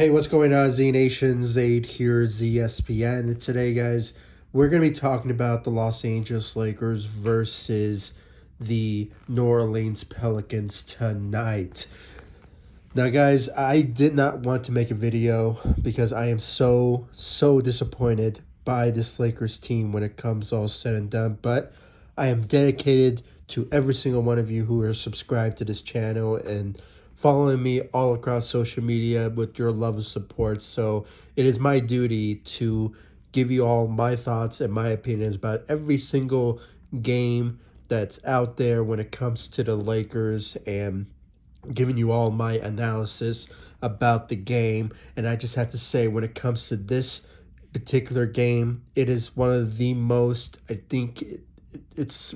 Hey, what's going on, Z Nation? Zaid here, ZSPN. And today, guys, we're going to be talking about the Los Angeles Lakers versus the New Orleans Pelicans tonight. Now, guys, I did not want to make a video because I am so disappointed by this Lakers team when it comes all said and done. But I am dedicated to every single one of you who are subscribed to this channel and following me all across social media with your love and support. So it is my duty to give you all my thoughts and my opinions about every single game that's out there when it comes to the Lakers, and giving you all my analysis about the game. And I just have to say, when it comes to this particular game, it is one of the most, I think it's,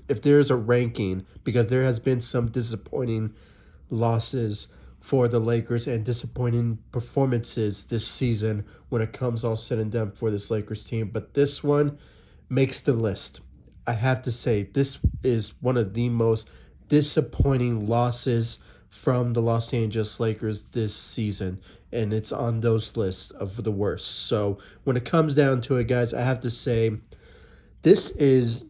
if there's a ranking, because there has been some disappointing losses for the Lakers and disappointing performances this season when it comes all said and done for this Lakers team. But this one makes the list. I have to say, this is one of the most disappointing losses from the Los Angeles Lakers this season, and it's on those lists of the worst. So when it comes down to it, guys, I have to say this is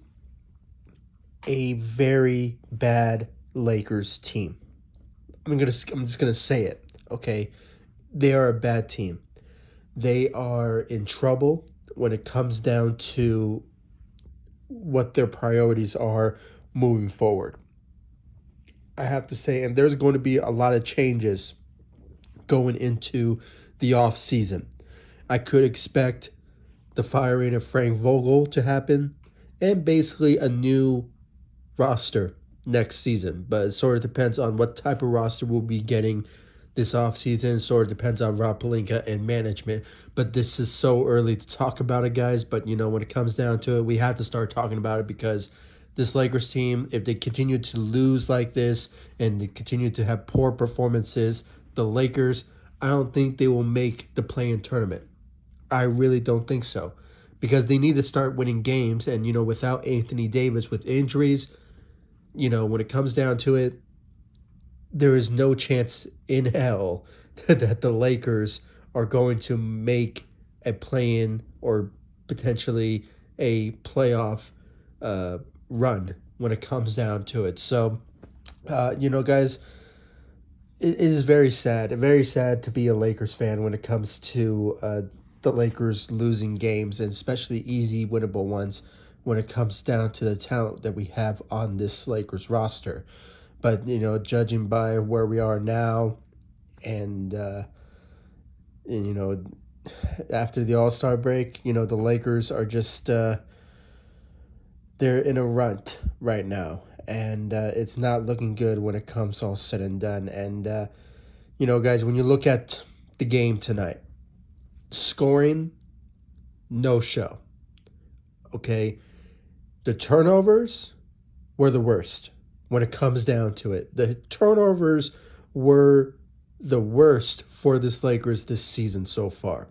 a very bad Lakers team. I'm just gonna say it, okay? They are a bad team. They are in trouble when it comes down to what their priorities are moving forward. I have to say, and there's going to be a lot of changes going into the off season. I could expect the firing of Frank Vogel to happen and basically a new roster next season. But it sort of depends on what type of roster we'll be getting this offseason. Sort of depends on Rob Pelinka and management. But this is so early to talk about it, guys. But, when it comes down to it, we have to start talking about it because this Lakers team, if they continue to lose like this and they continue to have poor performances, the Lakers, I don't think they will make the play-in tournament. I really don't think so, because they need to start winning games. And, without Anthony Davis with injuries, when it comes down to it, there is no chance in hell that the Lakers are going to make a play-in or potentially a playoff run when it comes down to it. So, guys, it is very sad to be a Lakers fan when it comes to the Lakers losing games, and especially easy winnable ones when it comes down to the talent that we have on this Lakers roster. But, judging by where we are now and after the All-Star break, the Lakers are just, they're in a rut right now. And it's not looking good when it comes all said and done. And, guys, when you look at the game tonight, scoring, no show. Okay? The turnovers were the worst when it comes down to it. The turnovers were the worst for this Lakers this season so far.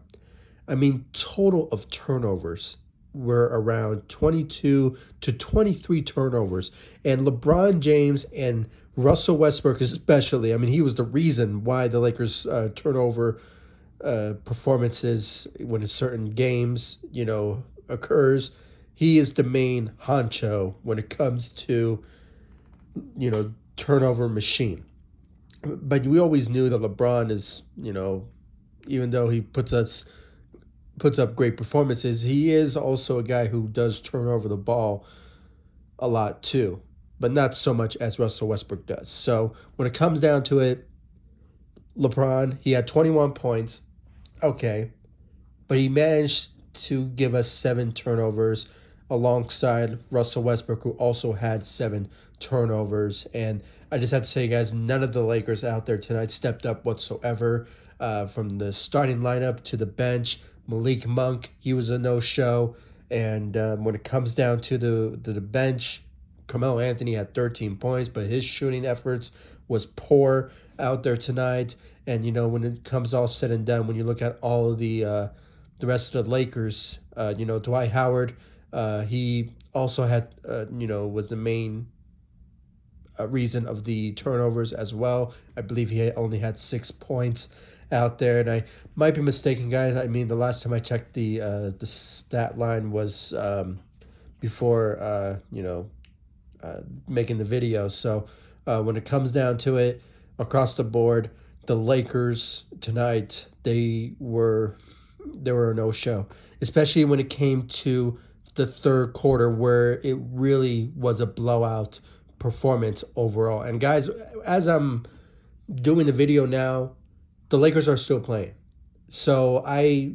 I mean, total of turnovers were around 22 to 23 turnovers. And LeBron James and Russell Westbrook especially, I mean, he was the reason why the Lakers turnover performances when certain games, occurs. He is the main honcho when it comes to, turnover machine. But we always knew that LeBron is, even though he puts up great performances, he is also a guy who does turn over the ball a lot too, but not so much as Russell Westbrook does. So when it comes down to it, LeBron, he had 21 points, okay, but he managed to give us 7 turnovers alongside Russell Westbrook, who also had 7 turnovers. And I just have to say, guys, none of the Lakers out there tonight stepped up whatsoever. From the starting lineup to the bench, Malik Monk, he was a no-show. And when it comes down to the bench, Carmelo Anthony had 13 points, but his shooting efforts was poor out there tonight. And, when it comes all said and done, when you look at all of the rest of the Lakers, Dwight Howard, he also had, was the main reason of the turnovers as well. I believe he only had 6 points. out there. And I might be mistaken, guys. I mean, the last time I checked, the stat line was before making the video. So when it comes down to it, across the board, the Lakers tonight, they were a no show, especially when it came to the third quarter, where it really was a blowout performance overall. And guys, as I'm doing the video now, the Lakers are still playing. So I,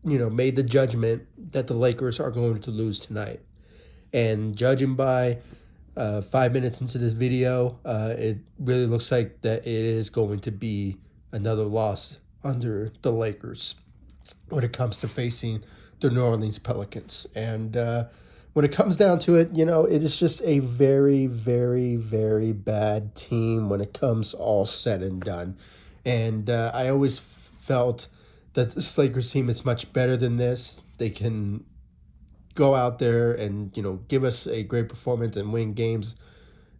made the judgment that the Lakers are going to lose tonight. And judging by 5 minutes into this video, it really looks like that it is going to be another loss under the Lakers when it comes to facing the New Orleans Pelicans. And when it comes down to it, it is just a very, very, very bad team when it comes all said and done. And I always felt that this Lakers team is much better than this. They can go out there and, give us a great performance and win games.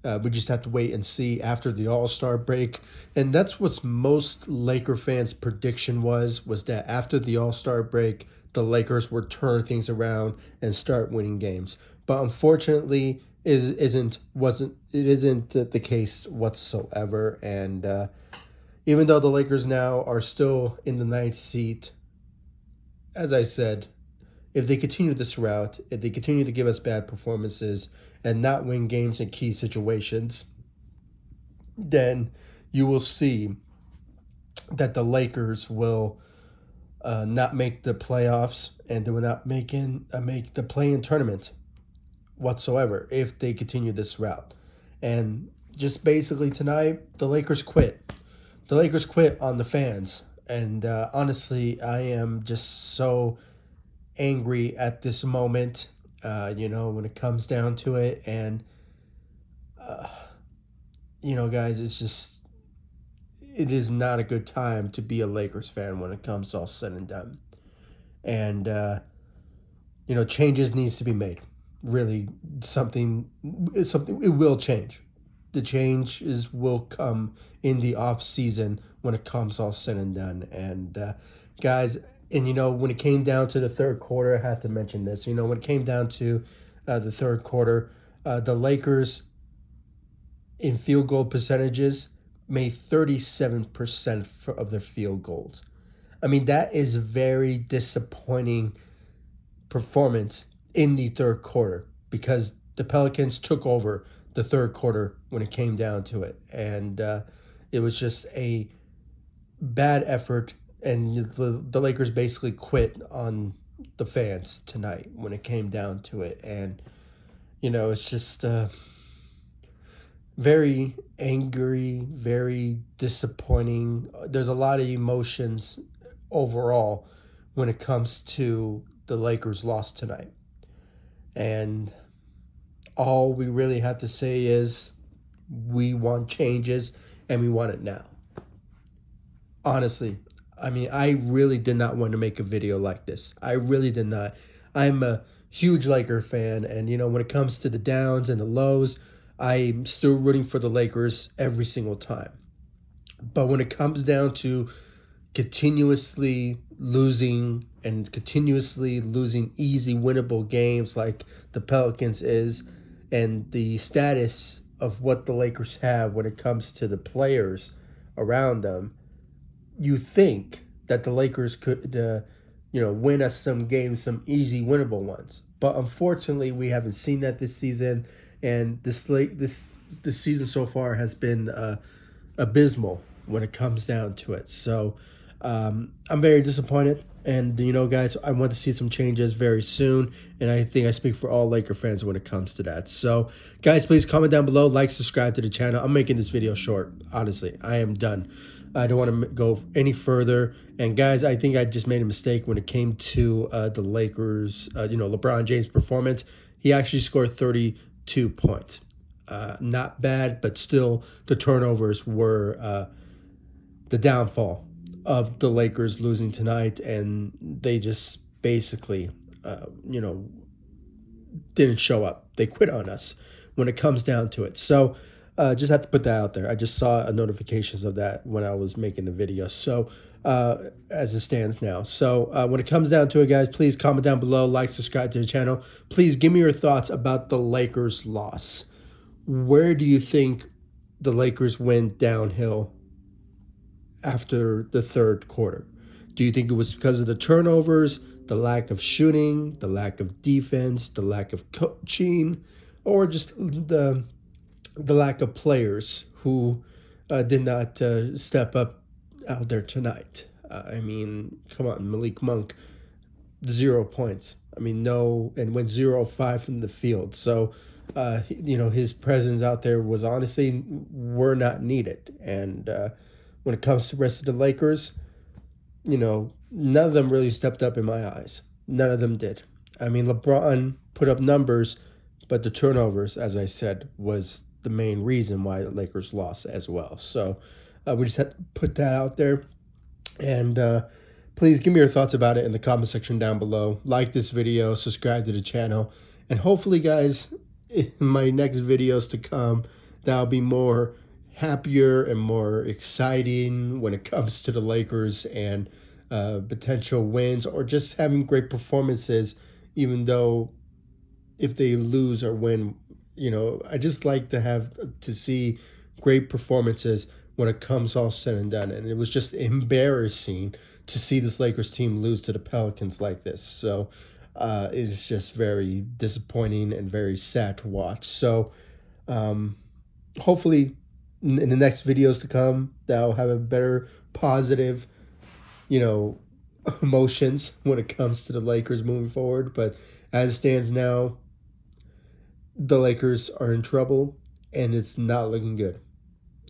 We just have to wait and see after the All-Star break. And that's what most Laker fans' prediction was that after the All-Star break, the Lakers would turn things around and start winning games. But unfortunately, it isn't the case whatsoever. And even though the Lakers now are still in the ninth seat, as I said, if they continue this route, if they continue to give us bad performances and not win games in key situations, then you will see that the Lakers will not make the playoffs, and they will not make the play-in tournament whatsoever if they continue this route. And just basically tonight, the Lakers quit. The Lakers quit on the fans. And honestly, I am just so angry at this moment, when it comes down to it. And, guys, it is not a good time to be a Lakers fan when it comes all said and done. And, changes needs to be made. Really, it will change. The changes will come in the off season when it comes all said and done. And, guys, and, when it came down to the third quarter, I had to mention this. When it came down to the third quarter, the Lakers in field goal percentages made 37% of their field goals. I mean, that is very disappointing performance in the third quarter, because the Pelicans took over the third quarter when it came down to it. And it was just a bad effort. And the Lakers basically quit on the fans tonight when it came down to it. And, it's just very angry, very disappointing. There's a lot of emotions overall when it comes to the Lakers' loss tonight. And all we really have to say is we want changes, and we want it now. Honestly, I mean, I really did not want to make a video like this. I really did not. I'm a huge Laker fan, and, when it comes to the downs and the lows, I'm still rooting for the Lakers every single time. But when it comes down to continuously losing easy winnable games like the Pelicans is, and the status of what the Lakers have when it comes to the players around them, you think that the Lakers could, win us some games, some easy winnable ones. But unfortunately, we haven't seen that this season, and this season so far has been abysmal when it comes down to it. So I'm very disappointed. And, guys, I want to see some changes very soon. And I think I speak for all Laker fans when it comes to that. So, guys, please comment down below, like, subscribe to the channel. I'm making this video short. Honestly, I am done. I don't want to go any further. And, guys, I think I just made a mistake when it came to the Lakers, LeBron James' performance. He actually scored 32 points. Not bad, but still the turnovers were the downfall of the Lakers losing tonight, and they just basically, didn't show up. They quit on us when it comes down to it. So just have to put that out there. I just saw notifications of that when I was making the video. So as it stands now. So when it comes down to it, guys, please comment down below, like, subscribe to the channel. Please give me your thoughts about the Lakers' loss. Where do you think the Lakers went downhill after the third quarter? Do you think it was because of the turnovers, the lack of shooting, the lack of defense, the lack of coaching, or just the lack of players who did not step up out there tonight? I mean, come on, Malik Monk, 0 points. I mean, no, and went 0-5 from the field. So, his presence out there was honestly were not needed. And when it comes to the rest of the Lakers, none of them really stepped up in my eyes. None of them did. I mean, LeBron put up numbers, but the turnovers, as I said, was the main reason why the Lakers lost as well. So we just had to put that out there. And please give me your thoughts about it in the comment section down below. Like this video, subscribe to the channel, and hopefully, guys, in my next videos to come, that'll be more happier and more exciting when it comes to the Lakers and potential wins or just having great performances, even though if they lose or win, I just like to see great performances when it comes all said and done. And it was just embarrassing to see this Lakers team lose to the Pelicans like this. So it's just very disappointing and very sad to watch. So hopefully in the next videos to come, that'll have a better positive, emotions when it comes to the Lakers moving forward. But as it stands now, the Lakers are in trouble and it's not looking good.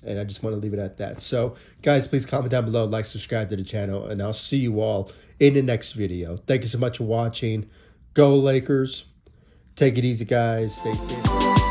And I just want to leave it at that. So, guys, please comment down below, like, subscribe to the channel, and I'll see you all in the next video. Thank you so much for watching. Go Lakers. Take it easy, guys. Stay safe.